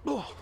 Oh.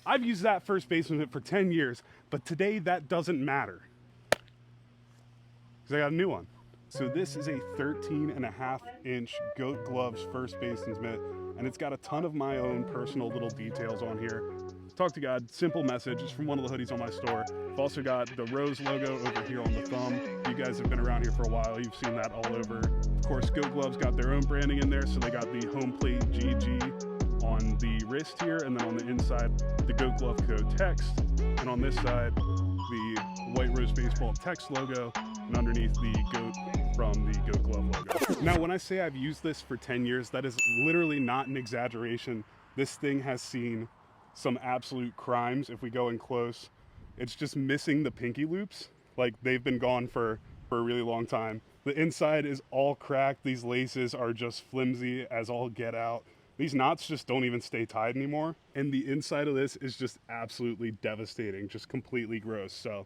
I've used that first baseman mitt for 10 years, but today that doesn't matter because I got a new one. So this is a 13.5-inch Goat Gloves first baseman's mitt, and it's got a ton of my own personal little details on here. Talk to God, simple message. It's from one of the hoodies on my store. I've also got the Rose logo over here on the thumb. You guys have been around here for a while. You've seen that all over. Of course, Goat Gloves got their own branding in there, so they got the home plate GG on the wrist here, and then on the inside, the Goat Glove Co. text, and on this side, the White Rose Baseball text logo, and underneath the goat from the Goat Glove logo. Now, when I say I've used this for 10 years, that is literally not an exaggeration. This thing has seen some absolute crimes. If we go in close, it's just missing the pinky loops. Like, they've been gone for a really long time. The inside is all cracked. These laces are just flimsy as all get out. These knots just don't even stay tied anymore. And the inside of this is just absolutely devastating, just completely gross. So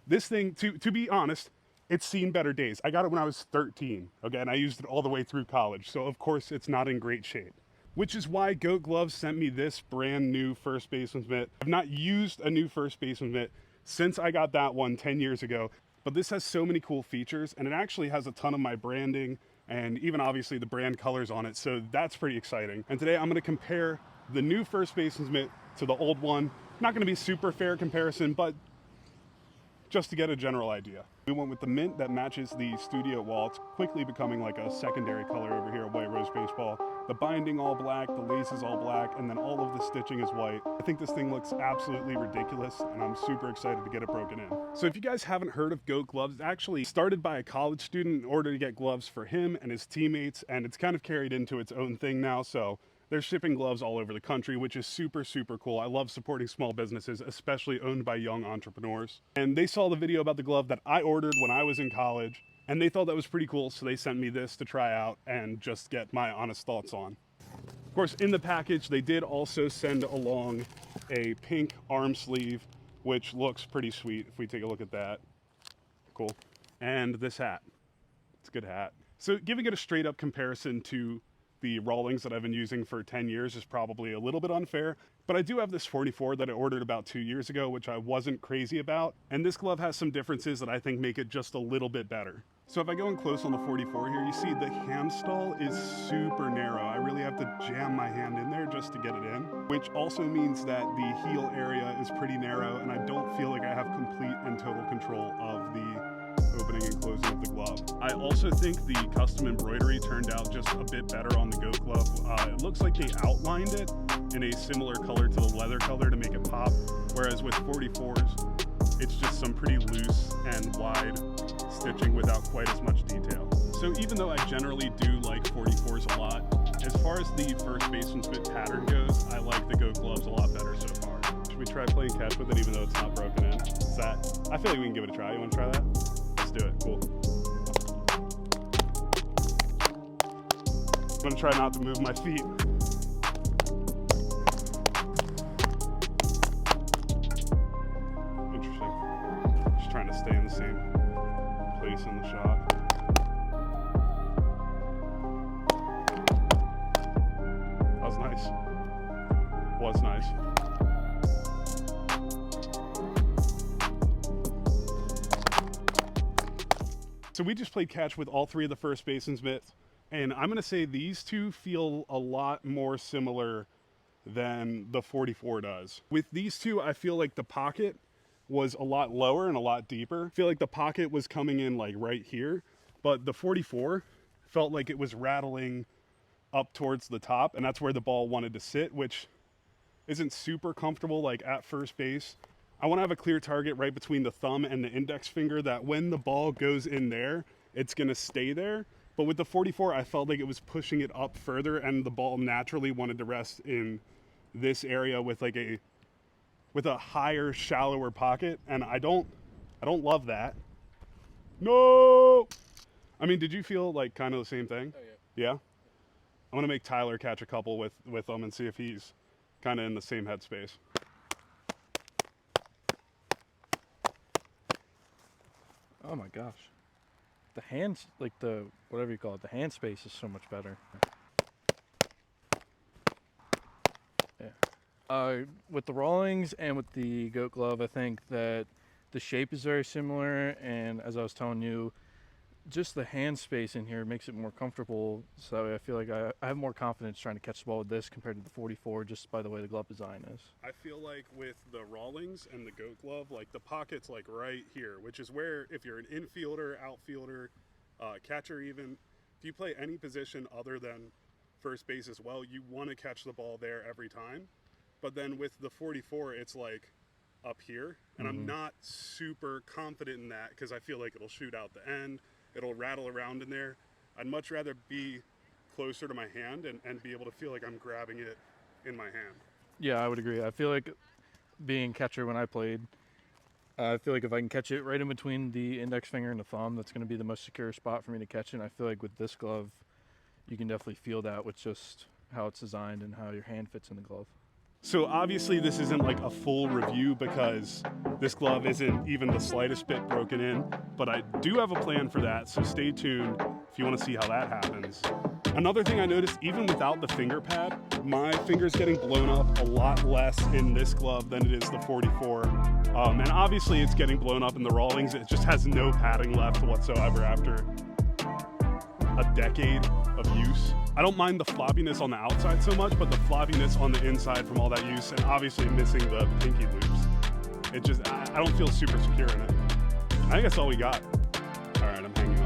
this thing, to be honest, it's seen better days. I got it when I was 13, okay, and I used it all the way through college. So of course it's not in great shape, which is why Goat Gloves sent me this brand new first baseman's mitt. I've not used a new first baseman's mitt since I got that one 10 years ago, but this has so many cool features, and it actually has a ton of my branding and even obviously the brand colors on it, so that's pretty exciting. And today I'm gonna compare the new first baseman's mitt to the old one. Not gonna be super fair comparison, but just to get a general idea. We went with the mint that matches the studio wall. It's quickly becoming like a secondary color over here at White Rose Baseball. The binding all black, the laces all black, and then all of the stitching is white. I think this thing looks absolutely ridiculous, and I'm super excited to get it broken in. So if you guys haven't heard of Goat Gloves, it's actually started by a college student in order to get gloves for him and his teammates, and it's kind of carried into its own thing now. So they're shipping gloves all over the country, which is super, super cool. I love supporting small businesses, especially owned by young entrepreneurs. And they saw the video about the glove that I ordered when I was in college, and they thought that was pretty cool, so they sent me this to try out and just get my honest thoughts on. Of course, in the package, they did also send along a pink arm sleeve, which looks pretty sweet if we take a look at that. Cool. And this hat. It's a good hat. So giving it a straight up comparison to the Rawlings that I've been using for 10 years is probably a little bit unfair, but I do have this 44 that I ordered about 2 years ago, which I wasn't crazy about, and this glove has some differences that I think make it just a little bit better. So if I go in close on the 44 here, you see the hand stall is super narrow. I really have to jam my hand in there just to get it in, which also means that the heel area is pretty narrow, and I don't feel like I have complete and total control of the opening and closing of the glove. I also think the custom embroidery turned out just a bit better on the Goat Glove. It looks like they outlined it in a similar color to the leather color to make it pop, whereas with 44s, it's just some pretty loose and wide stitching without quite as much detail. So even though I generally do like 44s a lot, as far as the first baseman's mitt pattern goes, I like the Goat Gloves a lot better so far. Should we try playing catch with it even though it's not broken in? I feel like we can give it a try. You want to try that? Let's do it. Cool. I'm gonna try not to move my feet. Interesting. Just trying to stay in the same place in the shot. That was nice. Was nice. So we just played catch with all three of the first baseman's mitts, and I'm gonna say these two feel a lot more similar than the 44 does. With these two, I feel like the pocket was a lot lower and a lot deeper. I feel like the pocket was coming in like right here, but the 44 felt like it was rattling up towards the top, and that's where the ball wanted to sit, which isn't super comfortable like at first base. I want to have a clear target right between the thumb and the index finger that when the ball goes in there, it's going to stay there. But with the 44, I felt like it was pushing it up further, and the ball naturally wanted to rest in this area with like with a higher, shallower pocket, and I don't love that. No! I mean, did you feel like kind of the same thing? Oh yeah. Yeah? I'm going to make Tyler catch a couple with them and see if he's kind of in the same headspace. Oh my gosh. The hands, like the, whatever you call it, the hand space is so much better. With the Rawlings and with the goat glove, I think that the shape is very similar, and as I was telling you, just the hand space in here makes it more comfortable. So I feel like I have more confidence trying to catch the ball with this compared to the 44, just by the way the glove design is. I feel like with the Rawlings and the goat glove, like the pocket's like right here, which is where if you're an infielder, outfielder, catcher even, if you play any position other than first base as well, you want to catch the ball there every time. But then with the 44, it's like up here, and I'm not super confident in that because I feel like it'll shoot out the end, it'll rattle around in there. I'd much rather be closer to my hand and be able to feel like I'm grabbing it in my hand. Yeah, I would agree. I feel like being catcher when I played, I feel like if I can catch it right in between the index finger and the thumb, that's going to be the most secure spot for me to catch it. And I feel like with this glove, you can definitely feel that with just how it's designed and how your hand fits in the glove. So obviously this isn't like a full review because this glove isn't even the slightest bit broken in, but I do have a plan for that, so stay tuned if you want to see how that happens. Another thing I noticed, even without the finger pad, my finger's getting blown up a lot less in this glove than it is the 44. And obviously it's getting blown up in the Rawlings. It just has no padding left whatsoever after a decade of use. I don't mind the floppiness on the outside so much, but the floppiness on the inside from all that use, and obviously missing the pinky loops. It just, I don't feel super secure in it. I think that's all we got. All right, I'm hanging